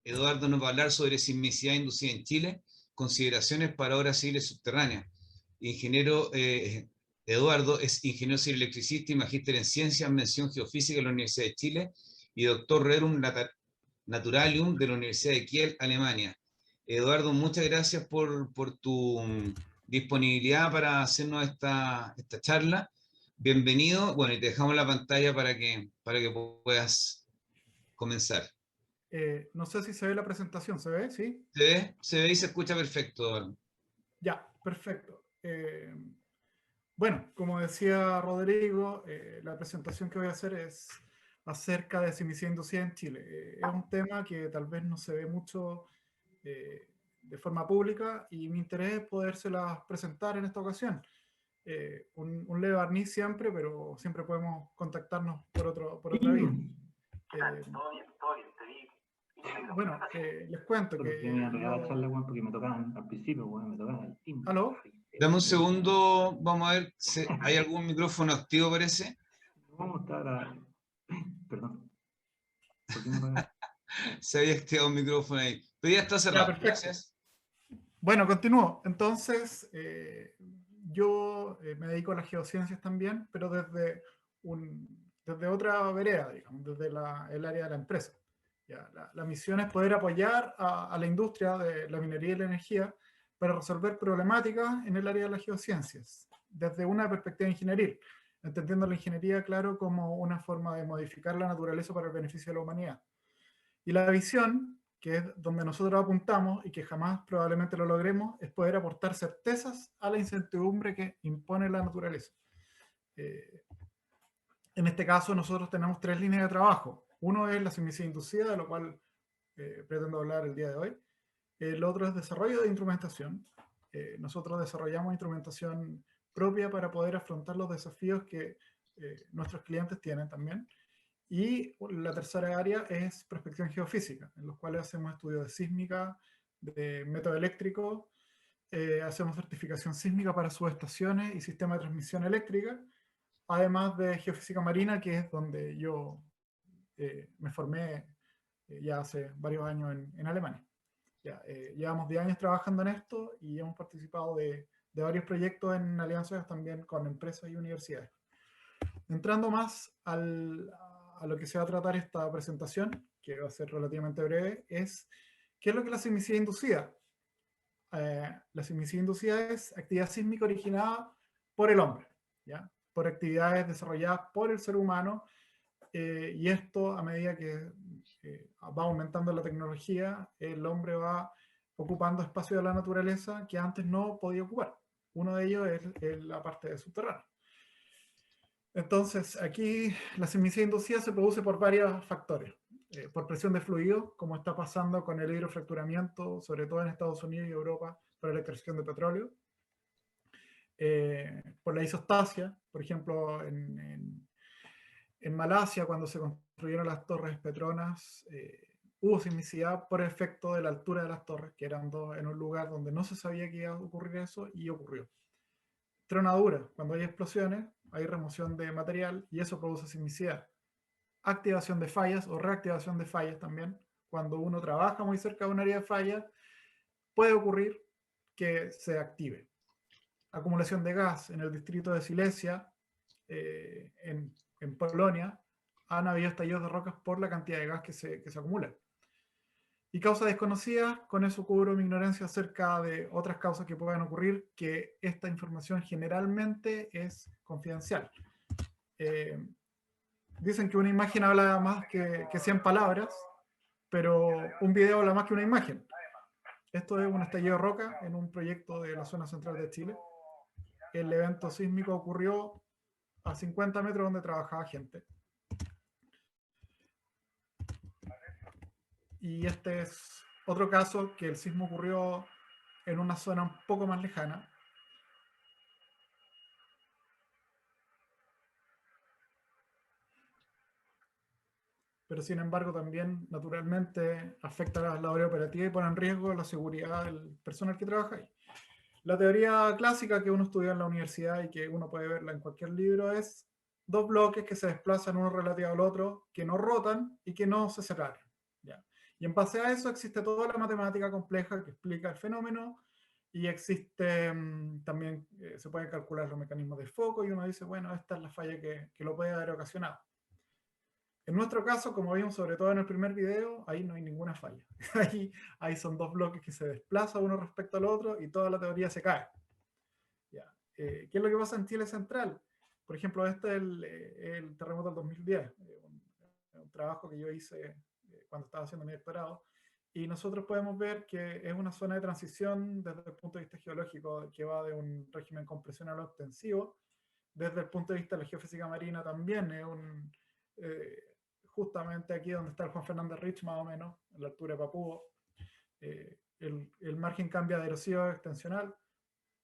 Eduardo nos va a hablar sobre sismicidad inducida en Chile, consideraciones para obras civiles subterráneas. Ingeniero Eduardo es ingeniero civil electricista y magíster en ciencias, mención geofísica de la Universidad de Chile y doctor rerum naturalium de la Universidad de Kiel, Alemania. Eduardo, muchas gracias por tu disponibilidad para hacernos esta charla. Bienvenido. Bueno, y te dejamos la pantalla para que puedas comenzar. No sé si se ve la presentación, ¿se ve? ¿Sí? Se ve y se escucha perfecto, Eduardo. Ya, perfecto. Bueno, como decía Rodrigo, la presentación que voy a hacer es acerca de sismicidad inducida en Chile. Es un tema que tal vez no se ve mucho de forma pública y mi interés es podérselas presentar en esta ocasión. Un leve barniz siempre, pero siempre podemos contactarnos por otra vía. Bueno, les cuento Porque que me iba a pegar la charla, weón, porque me tocaban al principio, weón, me tocaban el timbre. ¿Aló? Dame un segundo, vamos a ver, ¿hay algún micrófono activo, parece? ¿Cómo está la...? Perdón. ¿Por qué me apagan? Se había activado un micrófono ahí, pero ya está cerrado. Ya, perfecto. Gracias. Bueno, continúo. Entonces, yo me dedico a las geociencias también, pero desde otra vereda, digamos, desde el área de la empresa. Ya, la misión es poder apoyar a la industria de la minería y la energía para resolver problemáticas en el área de las geociencias, desde una perspectiva ingenieril, entendiendo la ingeniería, claro, como una forma de modificar la naturaleza para el beneficio de la humanidad. Y la visión, que es donde nosotros apuntamos y que jamás probablemente lo logremos, es poder aportar certezas a la incertidumbre que impone la naturaleza. En este caso nosotros tenemos tres líneas de trabajo. Uno es la sismicidad inducida, de lo cual pretendo hablar el día de hoy. El otro es desarrollo de instrumentación. Nosotros desarrollamos instrumentación propia para poder afrontar los desafíos que nuestros clientes tienen también. Y la tercera área es prospección geofísica, en los cuales hacemos estudios de sísmica, de método eléctrico, hacemos certificación sísmica para subestaciones y sistemas de transmisión eléctrica, además de geofísica marina, que es donde yo me formé ya hace varios años en Alemania. Ya, llevamos 10 años trabajando en esto y hemos participado de varios proyectos en alianzas también con empresas y universidades. Entrando más a lo que se va a tratar esta presentación, que va a ser relativamente breve, es ¿qué es lo que es la sismicidad inducida? La sismicidad inducida es actividad sísmica originada por el hombre, ¿ya? Por actividades desarrolladas por el ser humano, y esto a medida que va aumentando la tecnología, el hombre va ocupando espacio de la naturaleza que antes no podía ocupar. Uno de ellos es la parte de subterránea. Entonces, aquí la sismicidad inducida se produce por varios factores. Por presión de fluido, como está pasando con el hidrofracturamiento, sobre todo en Estados Unidos y Europa, para la extracción de petróleo. Por la isostasia, por ejemplo, en Malasia, cuando se construyeron las torres Petronas, hubo sismicidad por efecto de la altura de las torres, que eran dos en un lugar donde no se sabía que iba a ocurrir eso, y ocurrió. Tronadura, cuando hay explosiones, hay remoción de material y eso produce sismicidad. Activación de fallas o reactivación de fallas también. Cuando uno trabaja muy cerca de un área de falla, puede ocurrir que se active. Acumulación de gas en el distrito de Silesia, en Polonia, han habido estallidos de rocas por la cantidad de gas que se acumula. Y causas desconocidas, con eso cubro mi ignorancia acerca de otras causas que puedan ocurrir, que esta información generalmente es confidencial. Dicen que una imagen habla más que 100 palabras, pero un video habla más que una imagen. Esto es un estallido de roca en un proyecto de la zona central de Chile. El evento sísmico ocurrió a 50 metros donde trabajaba gente. Y este es otro caso que el sismo ocurrió en una zona un poco más lejana. Pero sin embargo también naturalmente afecta a las labores operativas y pone en riesgo la seguridad del personal que trabaja ahí. La teoría clásica que uno estudia en la universidad y que uno puede verla en cualquier libro es dos bloques que se desplazan uno relativo al otro, que no rotan y que no se separan, ¿ya? Y en base a eso existe toda la matemática compleja que explica el fenómeno, y existe también, se pueden calcular los mecanismos de foco, y uno dice, bueno, esta es la falla que lo puede haber ocasionado. En nuestro caso, como vimos sobre todo en el primer video, ahí no hay ninguna falla. Ahí son dos bloques que se desplazan uno respecto al otro y toda la teoría se cae. ¿Ya? ¿Qué es lo que pasa en Chile Central? Por ejemplo, este es el terremoto del 2010, un trabajo que yo hice cuando estaba haciendo mi doctorado, y nosotros podemos ver que es una zona de transición desde el punto de vista geológico que va de un régimen compresional o extensivo. Desde el punto de vista de la geofísica marina también es justamente aquí donde está el Juan Fernández Rich, más o menos, en la altura de Papúo. El margen cambia de erosivo a extensional,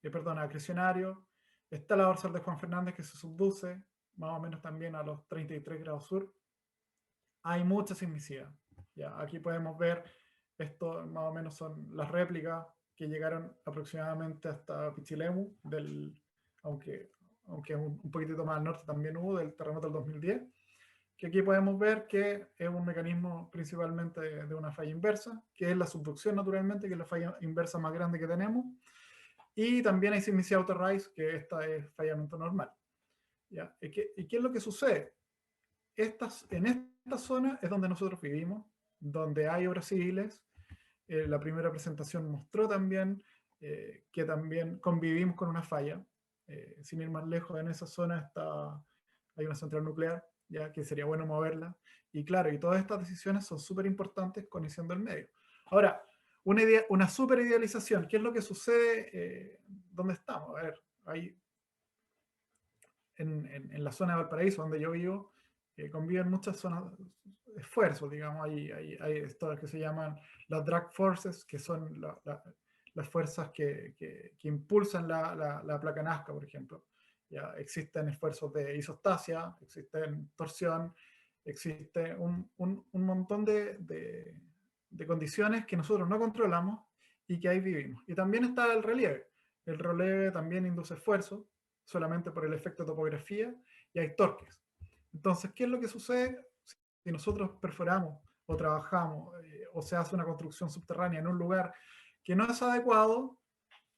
perdón, a acrecionario. Está la dorsal de Juan Fernández que se subduce, más o menos también a los 33 grados sur. Hay mucha sismicidad. ¿Ya? Aquí podemos ver, esto más o menos son las réplicas que llegaron aproximadamente hasta Pichilemu, aunque un poquitito más al norte también hubo, del terremoto del 2010, que aquí podemos ver que es un mecanismo principalmente de una falla inversa, que es la subducción naturalmente, que es la falla inversa más grande que tenemos, y también hay sismicidad auto-rise, que esta es fallamiento normal. ¿Ya? ¿Y qué es lo que sucede? En esta zona es donde nosotros vivimos, donde hay obras civiles. La primera presentación mostró también que también convivimos con una falla. Sin ir más lejos, en esa zona hay una central nuclear, ya que sería bueno moverla. Y claro, y todas estas decisiones son súper importantes conociendo el medio. Ahora, una super idealización, ¿qué es lo que sucede? ¿Dónde estamos? A ver, en la zona de Valparaíso, donde yo vivo, conviven muchas zonas de esfuerzo, digamos, hay estas que se llaman las drag forces, que son las fuerzas que impulsan la placa Nazca, por ejemplo. Ya existen esfuerzos de isostasia, existen torsión, existe un montón de condiciones que nosotros no controlamos y que ahí vivimos. Y también está el relieve. El relieve también induce esfuerzo, solamente por el efecto de topografía, y hay torques. Entonces, ¿qué es lo que sucede si nosotros perforamos o trabajamos o se hace una construcción subterránea en un lugar que no es adecuado,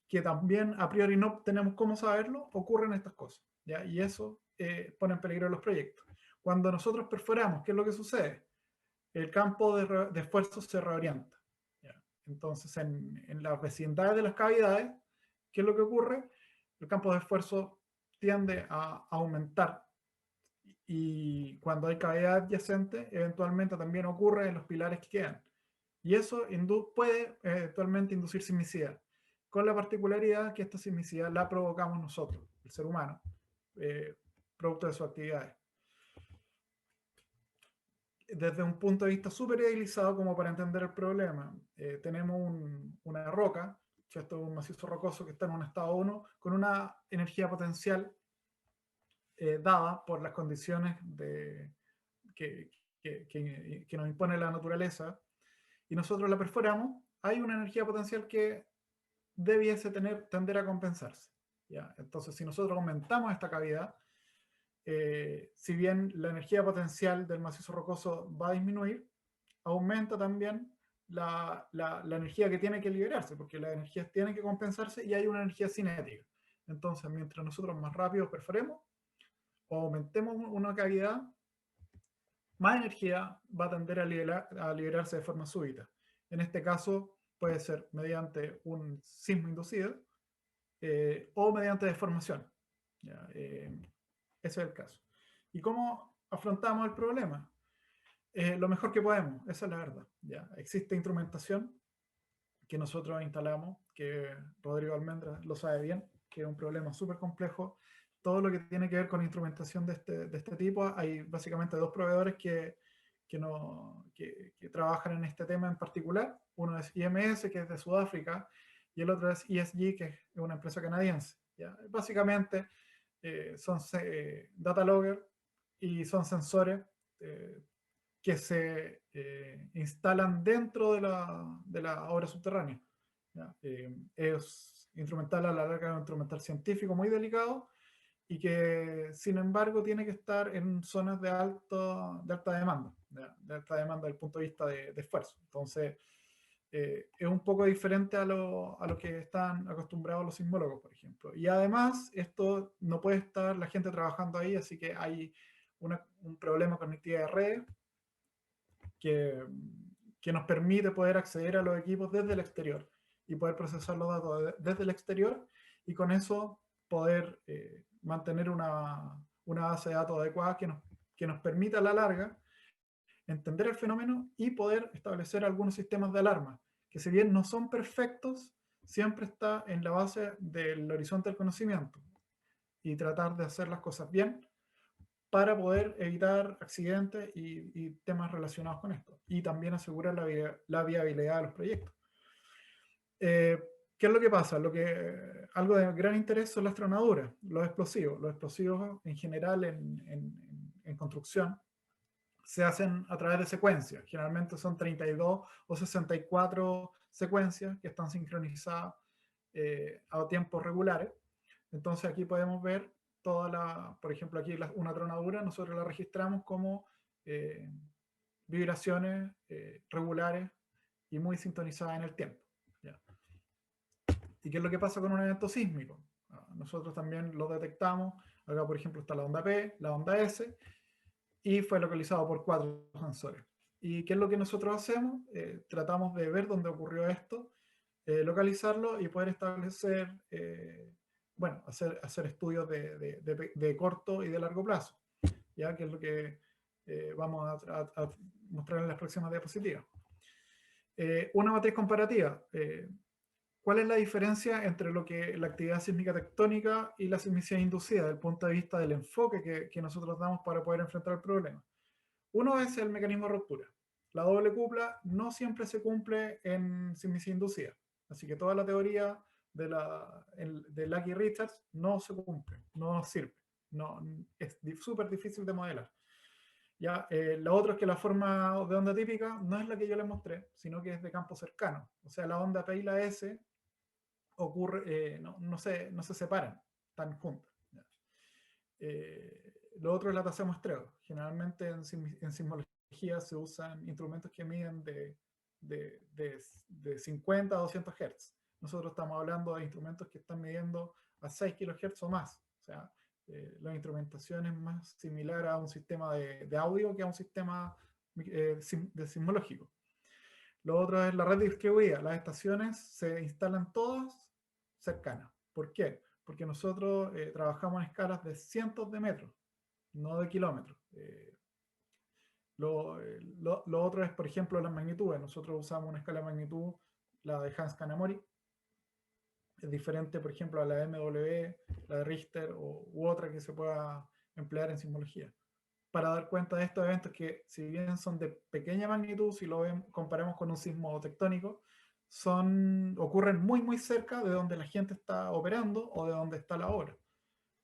que también a priori no tenemos cómo saberlo? Ocurren estas cosas, ¿ya? Y eso pone en peligro los proyectos. Cuando nosotros perforamos, ¿qué es lo que sucede? El campo de esfuerzo se reorienta, ¿ya? Entonces, en las vecindades de las cavidades, ¿qué es lo que ocurre? El campo de esfuerzo tiende a aumentar, y cuando hay cavidad adyacente, eventualmente también ocurre en los pilares que quedan. Y eso puede eventualmente inducir sismicidad, con la particularidad que esta sismicidad la provocamos nosotros, el ser humano, producto de sus actividades. Desde un punto de vista súper idealizado, como para entender el problema, tenemos una roca, que esto es un macizo rocoso que está en un estado 1, con una energía potencial dada por las condiciones que nos impone la naturaleza, y nosotros la perforamos. Hay una energía potencial que debiese tender a compensarse, ¿ya? Entonces, si nosotros aumentamos esta cavidad, si bien la energía potencial del macizo rocoso va a disminuir, aumenta también la energía que tiene que liberarse, porque las energías tienen que compensarse y hay una energía cinética. Entonces, mientras nosotros más rápido perforemos o aumentemos una cavidad, más energía va a tender a liberarse de forma súbita. En este caso puede ser mediante un sismo inducido o mediante deformación. ¿Ya? Ese es el caso. ¿Y cómo afrontamos el problema? Lo mejor que podemos, esa es la verdad. ¿Ya? Existe instrumentación que nosotros instalamos, que Rodrigo Almendra lo sabe bien, que es un problema súper complejo. Todo lo que tiene que ver con instrumentación de este tipo, hay básicamente dos proveedores que trabajan en este tema en particular. Uno es IMS, que es de Sudáfrica, y el otro es ESG, que es una empresa canadiense. ¿Ya? Básicamente son data logger y son sensores que se instalan dentro de la obra subterránea. Es instrumental, a la larga, un instrumental científico muy delicado, y que sin embargo tiene que estar en zonas de alta demanda. de alta demanda desde el punto de vista de esfuerzo. Entonces, es un poco diferente a lo que están acostumbrados los sismólogos, por ejemplo. Y además, esto no puede estar la gente trabajando ahí, así que hay un problema con conectividad de redes que nos permite poder acceder a los equipos desde el exterior y poder procesar los datos desde el exterior, y con eso poder mantener una base de datos adecuada que nos permita a la larga entender el fenómeno y poder establecer algunos sistemas de alarma, que si bien no son perfectos, siempre está en la base del horizonte del conocimiento, y tratar de hacer las cosas bien para poder evitar accidentes y temas relacionados con esto, y también asegurar la viabilidad de los proyectos. ¿Qué es lo que pasa? Algo de gran interés son las tronaduras, los explosivos. Los explosivos en general en construcción se hacen a través de secuencias. Generalmente son 32 o 64 secuencias que están sincronizadas a tiempos regulares. Entonces aquí podemos ver por ejemplo, aquí una tronadura, nosotros la registramos como vibraciones regulares y muy sintonizadas en el tiempo. ¿Ya? ¿Y qué es lo que pasa con un evento sísmico? Nosotros también lo detectamos. Acá, por ejemplo, está la onda P, la onda S, y fue localizado por 4 sensores. ¿Y qué es lo que nosotros hacemos? Tratamos de ver dónde ocurrió esto, localizarlo y poder establecer, bueno, hacer estudios de corto y de largo plazo, ¿ya? Que es lo que vamos a mostrar en las próximas diapositivas. Una matriz comparativa. ¿Cuál es la diferencia entre la actividad sísmica tectónica y la sismicidad inducida desde el punto de vista del enfoque que nosotros damos para poder enfrentar el problema? Uno es el mecanismo de ruptura. La doble cupla no siempre se cumple en sismicidad inducida, así que toda la teoría de Lucky Richards no se cumple, no sirve, es súper difícil de modelar. Ya, lo otro es que la forma de onda típica no es la que yo les mostré, sino que es de campo cercano. O sea, la onda P y la S no se separan, están juntas. Lo otro es la tasa de muestreo. Generalmente en sismología se usan instrumentos que miden de 50 a 200 Hz. Nosotros estamos hablando de instrumentos que están midiendo a 6 kHz o más. O sea, la instrumentación es más similar a un sistema de audio que a un sistema de sismológico. Lo otro es la red distribuida. Las estaciones se instalan todas cercanas. ¿Por qué? Porque nosotros trabajamos en escalas de cientos de metros, no de kilómetros. Lo otro es, por ejemplo, las magnitudes. Nosotros usamos una escala de magnitud, la de Hans Kanamori. Es diferente, por ejemplo, a la de MW, la de Richter u otra que se pueda emplear en sismología, para dar cuenta de estos eventos que, si bien son de pequeña magnitud, si lo comparamos con un sismo tectónico, ocurren muy, muy cerca de donde la gente está operando o de donde está la obra.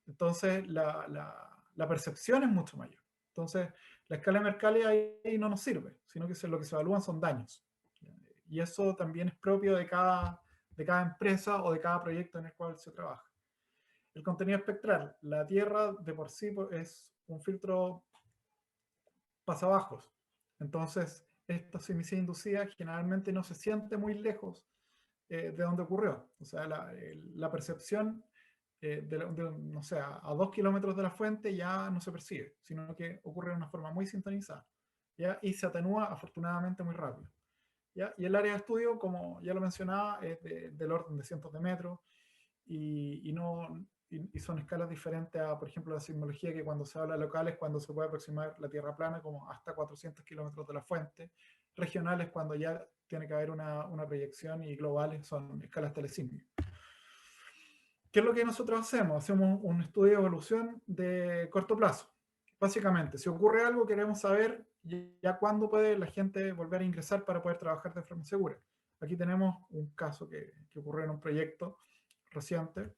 Entonces, la percepción es mucho mayor. Entonces, la escala de Mercalli ahí no nos sirve, sino que lo que se evalúan son daños. Y eso también es propio de cada empresa o de cada proyecto en el cual se trabaja. El contenido espectral. La Tierra de por sí es un filtro pasabajos. Entonces, esta sismicidad inducida generalmente no se siente muy lejos de donde ocurrió. O sea, la percepción no sé, a 2 kilómetros de la fuente ya no se percibe, sino que ocurre de una forma muy sintonizada, ¿ya? Y se atenúa afortunadamente muy rápido, ¿ya? Y el área de estudio, como ya lo mencionaba, es del orden de cientos de metros, y son escalas diferentes a, por ejemplo, la sismología, que cuando se habla de locales, cuando se puede aproximar la Tierra plana como hasta 400 kilómetros de la fuente, regionales cuando ya tiene que haber una proyección, y globales son escalas telesísmicas. ¿Qué es lo que nosotros hacemos? Hacemos un estudio de evolución de corto plazo. Básicamente, si ocurre algo, queremos saber ya cuándo puede la gente volver a ingresar para poder trabajar de forma segura. Aquí tenemos un caso que ocurrió en un proyecto reciente,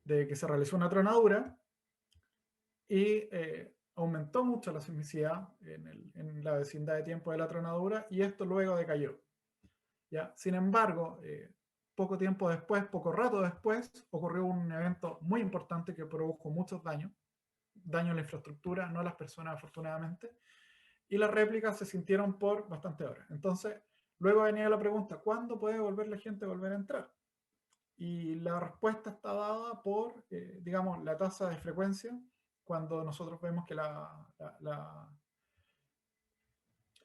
de que se realizó una tronadura y aumentó mucho la sismicidad en la vecindad de tiempo de la tronadura, y esto luego decayó. ¿Ya? Sin embargo, poco tiempo después, poco rato después, ocurrió un evento muy importante que produjo muchos daños a la infraestructura, no a las personas afortunadamente, y las réplicas se sintieron por bastantes horas. Entonces, luego venía la pregunta, ¿cuándo puede volver la gente a volver a entrar? Y la respuesta está dada por, digamos, la tasa de frecuencia, cuando nosotros vemos que las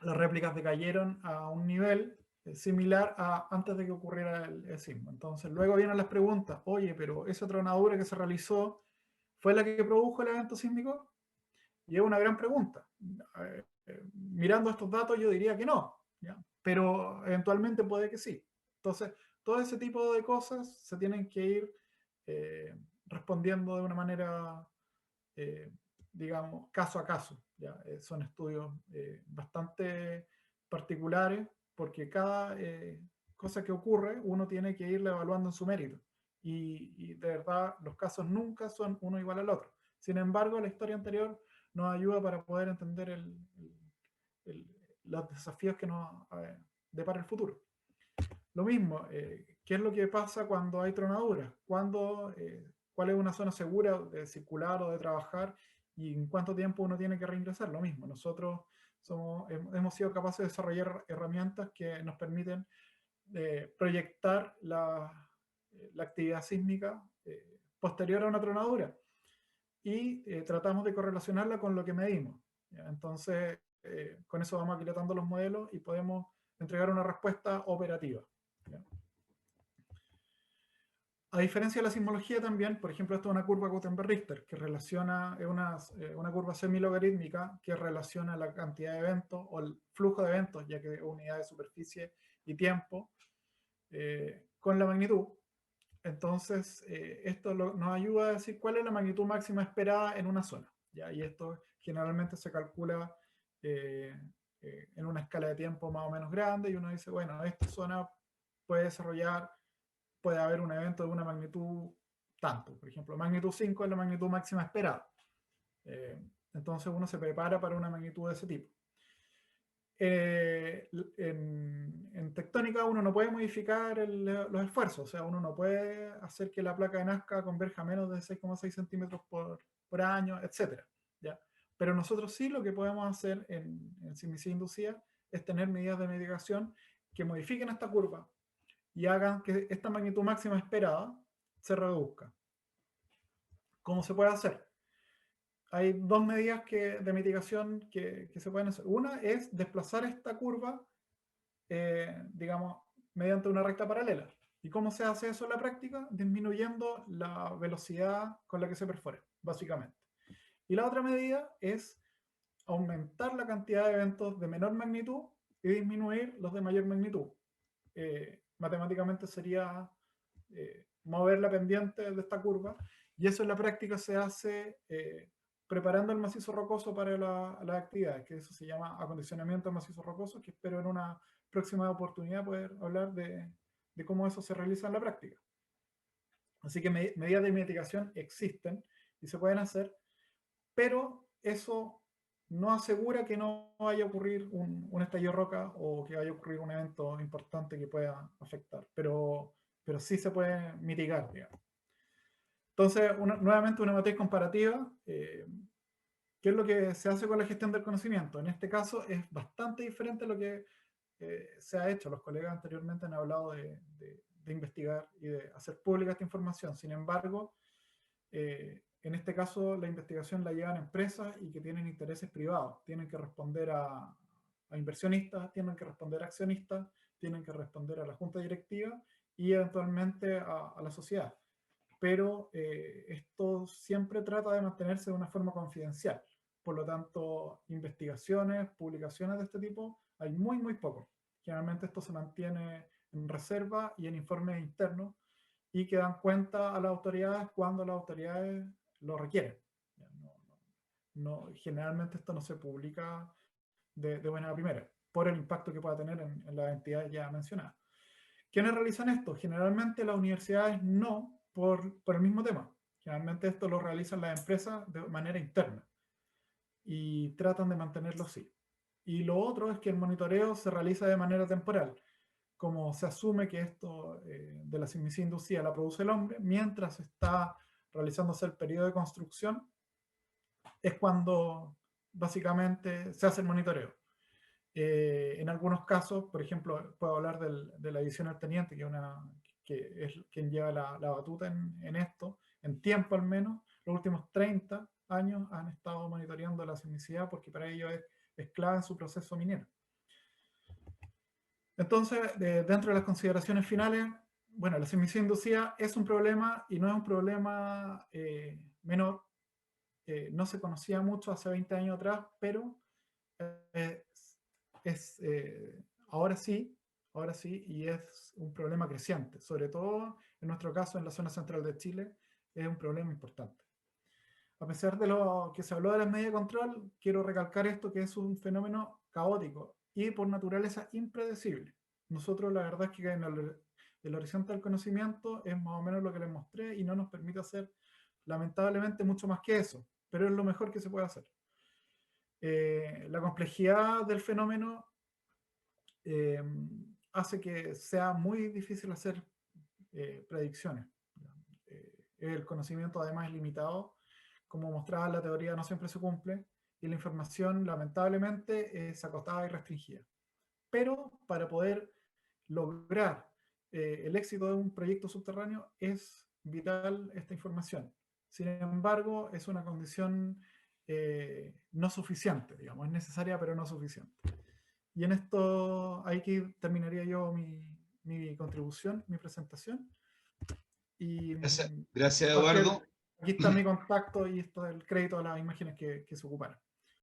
réplicas decayeron a un nivel similar a antes de que ocurriera el sismo. Entonces, luego vienen las preguntas, oye, pero esa tronadura que se realizó, ¿fue la que produjo el evento sísmico? Y es una gran pregunta. Mirando estos datos, yo diría que no, ¿ya? Pero eventualmente puede que sí. Entonces, todo ese tipo de cosas se tienen que ir respondiendo de una manera, digamos, caso a caso, ¿ya? Son estudios bastante particulares, porque cada cosa que ocurre, uno tiene que irla evaluando en su mérito. Y de verdad, los casos nunca son uno igual al otro. Sin embargo, la historia anterior nos ayuda para poder entender los desafíos que nos depara el futuro. Lo mismo, ¿qué es lo que pasa cuando hay tronaduras? ¿Cuál es una zona segura de circular o de trabajar? ¿Y en cuánto tiempo uno tiene que reingresar? Lo mismo, nosotros hemos sido capaces de desarrollar herramientas que nos permiten proyectar la actividad sísmica posterior a una tronadura. Y tratamos de correlacionarla con lo que medimos, ¿ya? Entonces, con eso vamos aquilatando los modelos y podemos entregar una respuesta operativa, ¿ya? A diferencia de la sismología también, por ejemplo, esto es una curva Gutenberg-Richter, que relaciona, es una curva semilogarítmica que relaciona la cantidad de eventos o el flujo de eventos, ya que es unidad de superficie y tiempo, con la magnitud. Entonces, esto nos ayuda a decir cuál es la magnitud máxima esperada en una zona, ¿ya? Y esto generalmente se calcula en una escala de tiempo más o menos grande, y uno dice, bueno, esta zona puede haber un evento de una magnitud tanto. Por ejemplo, magnitud 5 es la magnitud máxima esperada. Entonces uno se prepara para una magnitud de ese tipo. En tectónica uno no puede modificar los esfuerzos, o sea, uno no puede hacer que la placa de Nazca converja menos de 6,6 centímetros por año, etc. ¿Ya? Pero nosotros sí lo que podemos hacer en sismicidad inducida es tener medidas de mitigación que modifiquen esta curva y hagan que esta magnitud máxima esperada se reduzca. ¿Cómo se puede hacer? Hay dos medidas de mitigación que se pueden hacer. Una es desplazar esta curva, digamos, mediante una recta paralela. ¿Y cómo se hace eso en la práctica? Disminuyendo la velocidad con la que se perfora, básicamente. Y la otra medida es aumentar la cantidad de eventos de menor magnitud y disminuir los de mayor magnitud. Matemáticamente sería mover la pendiente de esta curva, y eso en la práctica se hace preparando el macizo rocoso para las actividades, que eso se llama acondicionamiento del macizo rocoso, que espero en una próxima oportunidad poder hablar de cómo eso se realiza en la práctica. Así que medidas de mitigación existen y se pueden hacer, pero eso no asegura que no vaya a ocurrir un estallido de roca o que vaya a ocurrir un evento importante que pueda afectar, pero sí se puede mitigar, digamos. Entonces, nuevamente una matriz comparativa. ¿Qué es lo que se hace con la gestión del conocimiento? En este caso es bastante diferente a lo que se ha hecho. Los colegas anteriormente han hablado de investigar y de hacer pública esta información. Sin embargo, en este caso la investigación la llevan empresas y que tienen intereses privados. Tienen que responder a inversionistas, tienen que responder a accionistas, tienen que responder a la junta directiva y eventualmente a la sociedad. Pero esto siempre trata de mantenerse de una forma confidencial. Por lo tanto, investigaciones, publicaciones de este tipo, hay muy, muy poco. Generalmente esto se mantiene en reserva y en informes internos, y que dan cuenta a las autoridades cuando las autoridades lo requieren. Generalmente esto no se publica de buena primera, por el impacto que pueda tener en las entidades ya mencionadas. ¿Quiénes realizan esto? Generalmente las universidades no, por el mismo tema. Generalmente esto lo realizan las empresas de manera interna y tratan de mantenerlo así. Y lo otro es que el monitoreo se realiza de manera temporal. Como se asume que esto de la sismicidad inducida la produce el hombre, mientras está realizándose el periodo de construcción, es cuando básicamente se hace el monitoreo. En algunos casos, por ejemplo, puedo hablar de la división del teniente, que es quien lleva la batuta en esto, en tiempo al menos. Los últimos 30 años han estado monitoreando la sismicidad porque para ello es clave en su proceso minero. Entonces, dentro de las consideraciones finales, bueno, la sismicidad inducida es un problema y no es un problema menor. No se conocía mucho hace 20 años atrás, pero ahora sí, y es un problema creciente, sobre todo en nuestro caso en la zona central de Chile, es un problema importante. A pesar de lo que se habló de las medidas de control, quiero recalcar esto, que es un fenómeno caótico y por naturaleza impredecible. Nosotros la verdad es que en el horizonte del conocimiento es más o menos lo que les mostré y no nos permite hacer lamentablemente mucho más que eso, pero es lo mejor que se puede hacer. La complejidad del fenómeno hace que sea muy difícil hacer predicciones. El conocimiento además es limitado, como mostraba la teoría no siempre se cumple, y la información lamentablemente es acotada y restringida. Pero para poder lograr el éxito de un proyecto subterráneo es vital esta información. Sin embargo, es una condición no suficiente, digamos, es necesaria pero no suficiente. Y en esto, ahí que terminaría yo mi contribución, mi presentación. Y Gracias Eduardo. aquí está mi contacto y esto es el crédito a las imágenes que se ocuparon.